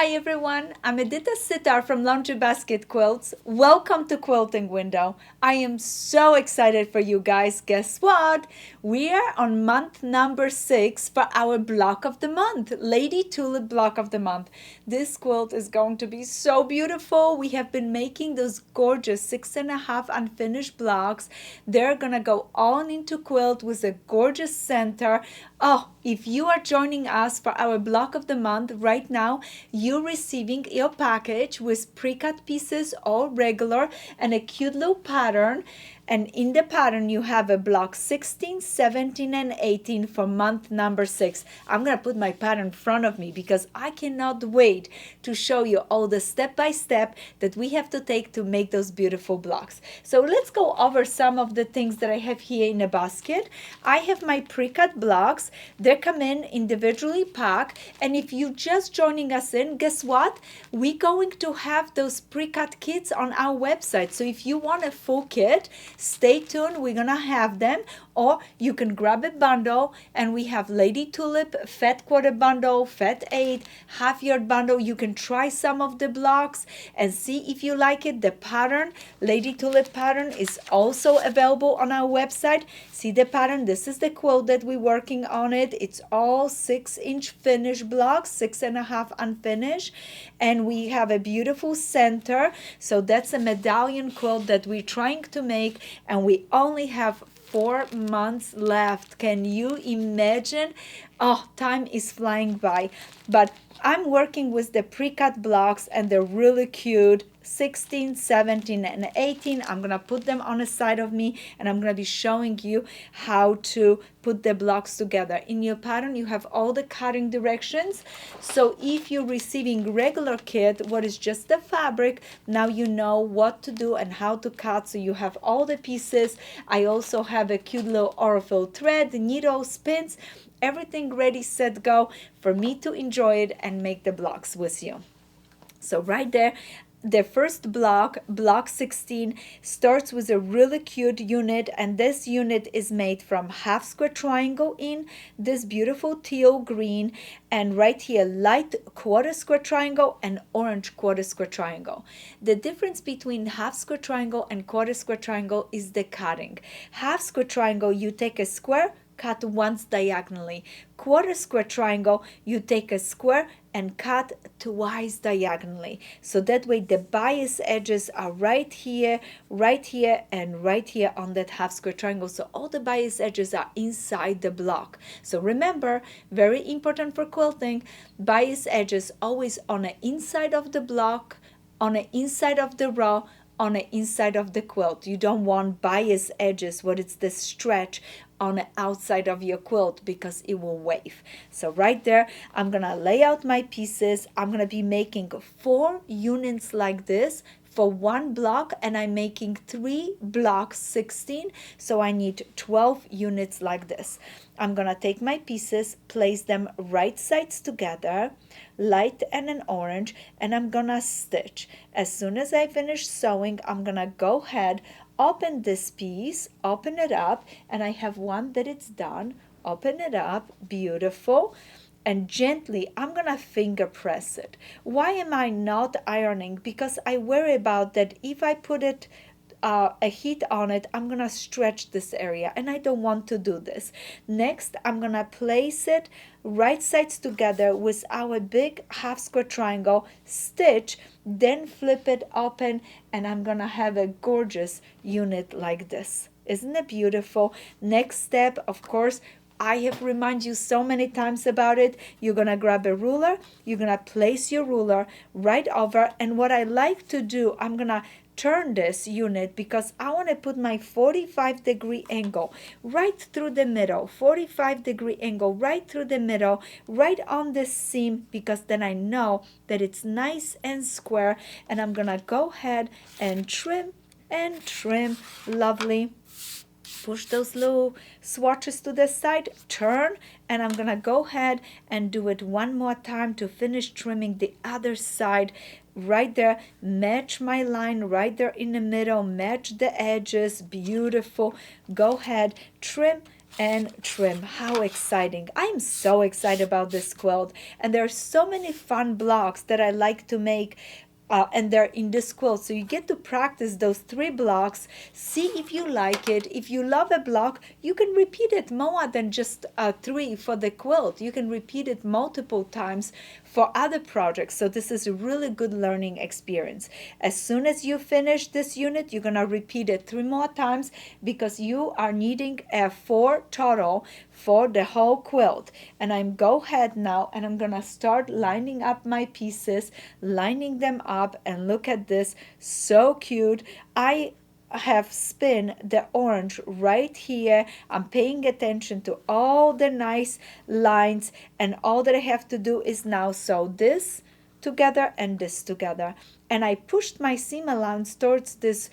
Hi everyone, I'm Edyta Sitar from Laundry Basket Quilts. Welcome to Quilting Window. I am so excited for you guys. Guess what? We are on month number 6 for our block of the month, Lady Tulip block of the month. This quilt is going to be so beautiful. We have been making those gorgeous 6.5 unfinished blocks. They're gonna go on into quilt with a gorgeous center. Oh, if you are joining us for our block of the month right now, you're receiving your package with pre-cut pieces, all regular, and a cute little pattern. And in the pattern, you have a block 16, 17, and 18 for month number 6. I'm going to put my pattern in front of me because I cannot wait to show you all the step-by-step that we have to take to make those beautiful blocks. So let's go over some of the things that I have here in a basket. I have my pre-cut blocks. They come in individually packed. And if you're just joining us in, guess what? We're going to have those pre-cut kits on our website. So if you want a full kit, stay tuned. We're gonna have them, or you can grab a bundle, and we have Lady Tulip Fat Quarter Bundle, Fat 8, Half Yard Bundle. You can try some of the blocks and see if you like it. The pattern, Lady Tulip pattern, is also available on our website. See the pattern? This is the quilt that we're working on it. It's all 6-inch finished blocks, 6.5 unfinished, and we have a beautiful center. So that's a medallion quilt that we're trying to make, and we only have 4 months left. Can you imagine? Oh, time is flying by. But I'm working with the pre-cut blocks, and they're really cute. 16, 17, and 18. I'm gonna put them on the side of me, and I'm gonna be showing you how to put the blocks together. In your pattern, you have all the cutting directions. So if you're receiving regular kit, what is just the fabric, now you know what to do and how to cut. So you have all the pieces. I also have a cute little Orifil thread, needles, pins, everything ready, set, go for me to enjoy it and make the blocks with you. So right there, the first block, block 16, starts with a really cute unit, and this unit is made from half square triangle in this beautiful teal green, and right here light quarter square triangle and orange quarter square triangle. The difference between half square triangle and quarter square triangle is the cutting. Half square triangle, you take a square, cut once diagonally. Quarter square triangle, you take a square and cut twice diagonally. So that way the bias edges are right here, and right here on that half square triangle. So all the bias edges are inside the block. So remember, very important for quilting, bias edges always on the inside of the block, on the inside of the row, on the inside of the quilt. You don't want bias edges, what it's the stretch on the outside of your quilt, because it will wave. So right there, I'm gonna lay out my pieces. I'm gonna be making 4 units like this for one block, and I'm making 3 blocks 16, so I need 12 units like this. I'm gonna take my pieces, place them right sides together, light and an orange, and I'm gonna stitch. As soon as I finish sewing, I'm gonna go ahead, open this piece, open it up, and I have one that it's done. Open it up, beautiful, and gently I'm gonna finger press it. Why am I not ironing? Because I worry about that if I put it a heat on it, I'm gonna stretch this area, and I don't want to do this. Next, I'm gonna place it right sides together with our big half square triangle, stitch, then flip it open, and I'm gonna have a gorgeous unit like this. Isn't it beautiful? Next step, of course, I have reminded you so many times about it. You're gonna grab a ruler, you're gonna place your ruler right over, and what I like to do, I'm gonna turn this unit because I want to put my 45-degree angle right through the middle, 45-degree angle right through the middle, right on the seam, because then I know that it's nice and square, and I'm gonna go ahead and trim and trim. Lovely. Push those little swatches to the side, turn, and I'm gonna go ahead and do it one more time to finish trimming the other side. Right there, match my line right there in the middle, match the edges, beautiful. Go ahead, trim and trim. How exciting. I'm so excited about this quilt, and there are so many fun blocks that I like to make, and they're in this quilt. So you get to practice those 3 blocks, see if you like it. If you love a block, you can repeat it more than just 3 for the quilt. You can repeat it multiple times for other projects. So this is a really good learning experience. As soon as you finish this unit, you're gonna repeat it 3 more times, because you are needing a 4 total for the whole quilt. And I'm go ahead now, and I'm gonna start lining up my pieces, lining them up, and look at this, so cute. I have spin the orange right here. I'm paying attention to all the nice lines, and all that I have to do is now sew this together and this together. And I pushed my seam allowance towards this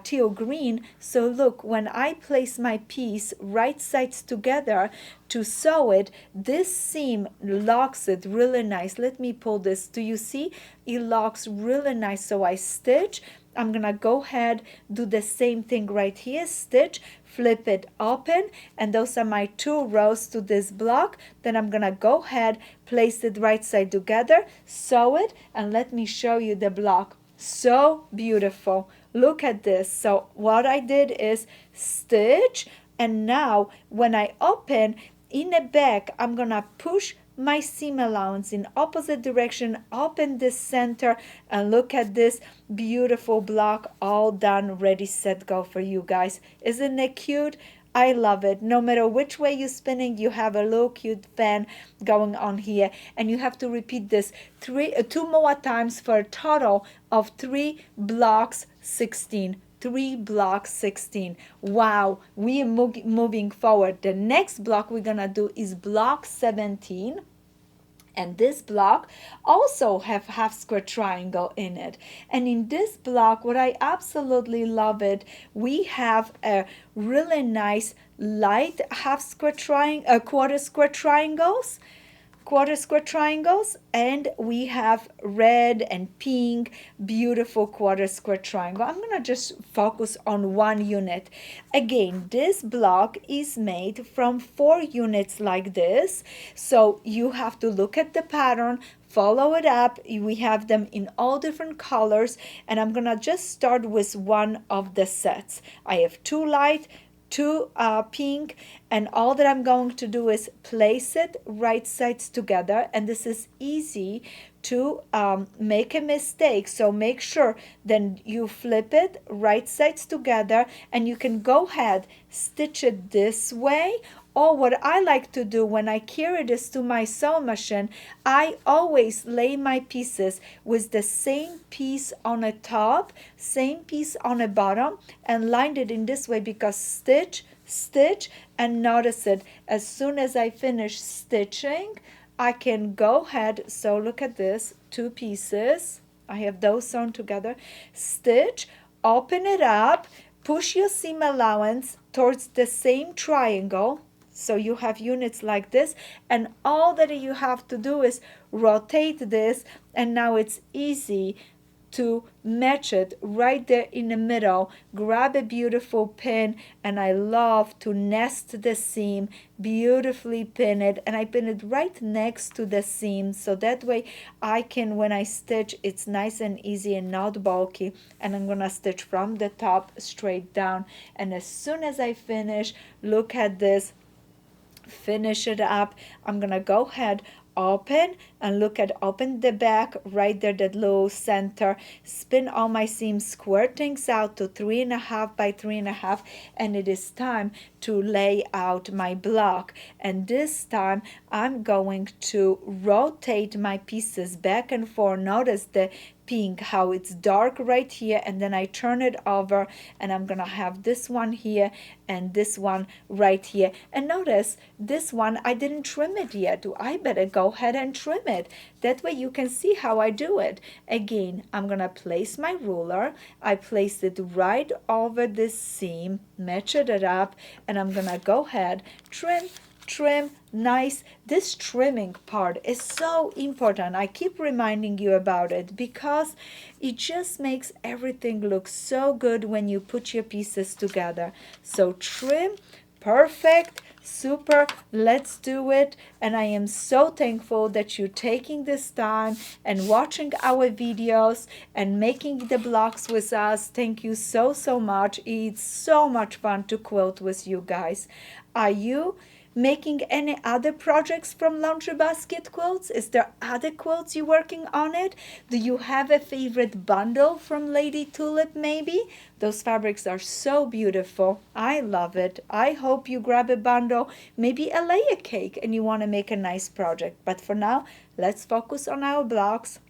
teal green. So look, when I place my piece right sides together to sew it, this seam locks it really nice. Let me pull this. Do you see? It locks really nice. So I stitch. I'm gonna go ahead, do the same thing right here, stitch, flip it open, and those are my 2 rows to this block. Then I'm gonna go ahead, place it right side together, sew it, and let me show you the block. So beautiful. Look at this. So what I did is stitch, and now when I open in the back, I'm gonna push my seam allowance in opposite direction, open this center, and look at this beautiful block, all done, ready, set, go for you guys. Isn't it cute? I love it. No matter which way you're spinning, you have a little cute fan going on here, and you have to repeat this 2 more times for a total of 3 blocks 16. 3 blocks 16. Wow, we are moving forward. The next block we're gonna do is block 17, and this block also have half square triangle in it. And in this block, what I absolutely love it, we have a really nice light half square triangle, quarter square triangles, and we have red and pink, beautiful quarter square triangle. I'm gonna just focus on 1 unit. Again, this block is made from 4 units like this, so you have to look at the pattern, follow it up. We have them in all different colors, and I'm gonna just start with one of the sets. I have 2 light, 2 pink, and all that I'm going to do is place it right sides together, and this is easy to make a mistake, so make sure then you flip it right sides together, and you can go ahead, stitch it this way. Or what I like to do when I carry this to my sewing machine, I always lay my pieces with the same piece on the top, same piece on the bottom, and lined it in this way, because stitch, stitch, and notice it. As soon as I finish stitching, I can go ahead, so look at this, 2 pieces. I have those sewn together. Stitch, open it up, push your seam allowance towards the same triangle. So you have units like this, and all that you have to do is rotate this, and now it's easy to match it right there in the middle. Grab a beautiful pin, and I love to nest the seam, beautifully pin it, and I pin it right next to the seam, so that way I can, when I stitch, it's nice and easy and not bulky. And I'm gonna stitch from the top straight down, and as soon as I finish, look at this, finish it up. I'm gonna go ahead, open, and look at, open the back right there, that little center, spin all my seams, square things out to 3.5 by 3.5, and it is time to lay out my block. And this time I'm going to rotate my pieces back and forth. Notice the pink, how it's dark right here, and then I turn it over, and I'm gonna have this one here and this one right here. And notice this one, I didn't trim it yet. I better go ahead and trim it. That way you can see how I do it. Again, I'm gonna place my ruler. I place it right over this seam, match it up, and I'm gonna go ahead, trim, nice. This trimming part is so important. I keep reminding you about it, because it just makes everything look so good when you put your pieces together. So trim, perfect, Super, let's do it. And I am so thankful that you're taking this time and watching our videos and making the blocks with us. Thank you so, so much. It's so much fun to quilt with you guys. Are you making any other projects from laundry basket quilts? Is there other quilts you're working on it? Do you have a favorite bundle from Lady Tulip maybe? Those fabrics are so beautiful. I love it. I hope you grab a bundle, maybe a layer cake, and you want to make a nice project. But for now, let's focus on our blocks.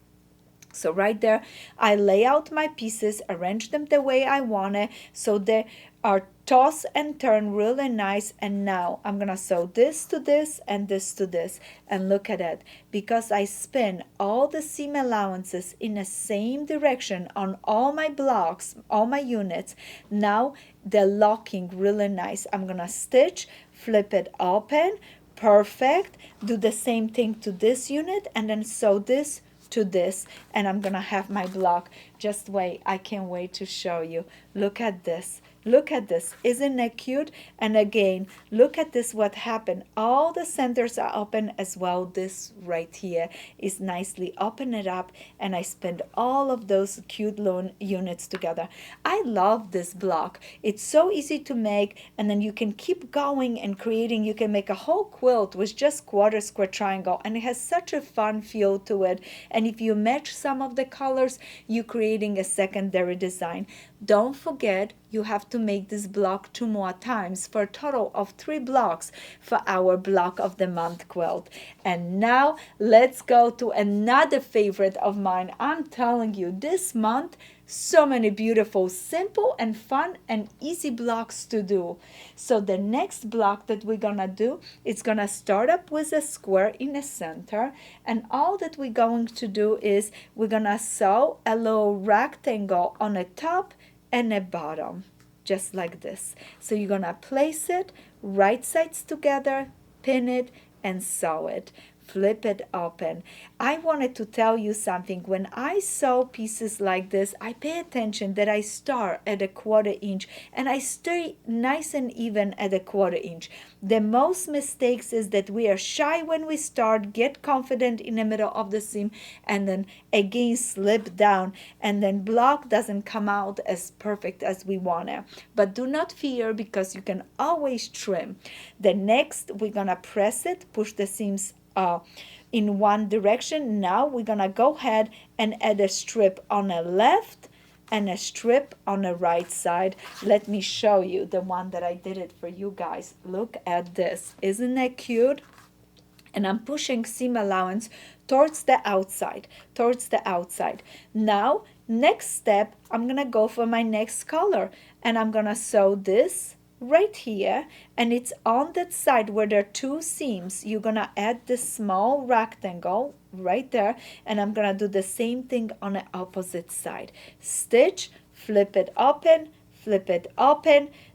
So right there, I lay out my pieces, arrange them the way I want it, so they are toss and turn really nice. And now I'm gonna sew this to this and this to this. And look at it, because I spin all the seam allowances in the same direction on all my blocks, all my units. Now they're locking really nice. I'm gonna stitch, flip it open, perfect. Do the same thing to this unit and then sew this to this, and I'm gonna have my block. Just wait, I can't wait to show you. Look at this. Look at this. Isn't it cute? And again, look at this, what happened. All the centers are open as well. This right here is nicely open it up, and I spend all of those cute little units together. I love this block. It's so easy to make, and then you can keep going and creating. You can make a whole quilt with just quarter square triangle, and it has such a fun feel to it. And if you match some of the colors, you're creating a secondary design. Don't forget, you have to make this block 2 more times for a total of 3 blocks for our block of the month quilt. And now let's go to another favorite of mine. I'm telling you, this month, so many beautiful, simple and fun and easy blocks to do. So the next block that we're gonna do, it's gonna start up with a square in the center, and all that we're going to do is we're gonna sew a little rectangle on the top and a bottom, just like this. So you're gonna place it right sides together, pin it, and sew it. Flip it open. I wanted to tell you something. When I sew pieces like this, I pay attention that I start at a 1/4 inch and I stay nice and even at a 1/4 inch. The most mistakes is that we are shy when we start, get confident in the middle of the seam, and then again slip down, and then block doesn't come out as perfect as we want it. But do not fear, because you can always trim. The next, we're gonna press it, push the seams in one direction. Now we're gonna go ahead and add a strip on the left and a strip on the right side. Let me show you the one that I did it for you guys. Look at this. Isn't that cute? And I'm pushing seam allowance towards the outside, Now, next step, I'm gonna go for my next color, and I'm gonna sew this right here, and it's on that side where there are 2 seams. You're gonna add this small rectangle right there, and I'm gonna do the same thing on the opposite side. Stitch, flip it open,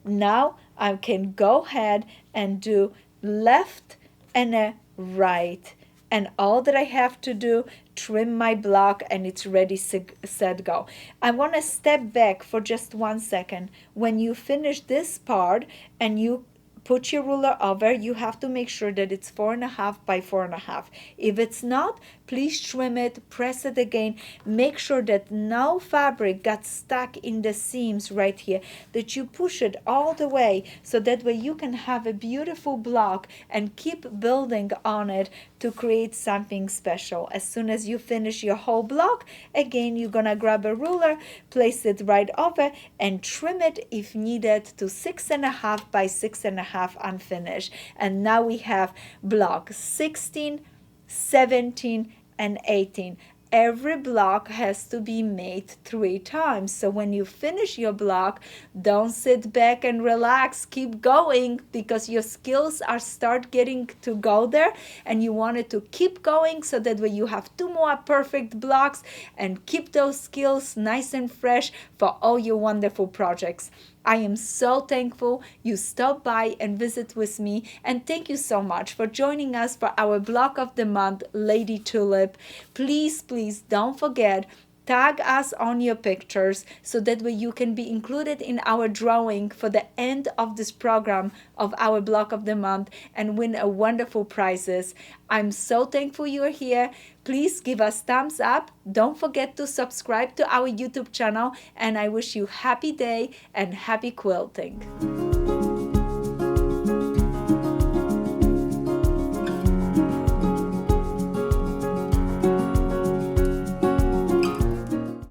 Now I can go ahead and do left and a right, and all that I have to do, trim my block, and it's ready, set, go. I want to step back for just 1 second. When you finish this part and you put your ruler over, you have to make sure that it's 4.5 by 4.5. If it's not, please trim it, press it again. Make sure that no fabric got stuck in the seams right here, that you push it all the way, so that way you can have a beautiful block and keep building on it to create something special. As soon as you finish your whole block, again, you're gonna grab a ruler, place it right over, and trim it if needed to 6.5 by 6.5 unfinished. And now we have block 16, 17, and 18. Every block has to be made 3 times. So when you finish your block, don't sit back and relax. Keep going, because your skills are start getting to go there, and you want it to keep going, so that way you have 2 more perfect blocks and keep those skills nice and fresh for all your wonderful projects. I am so thankful you stopped by and visit with me, and thank you so much for joining us for our block of the month, Lady Tulip. Please, please don't forget, Tag us on your pictures so that way you can be included in our drawing for the end of this program of our block of the month and win a wonderful prizes. I'm so thankful you're here. Please give us thumbs up. Don't forget to subscribe to our YouTube channel, and I wish you happy day and happy quilting.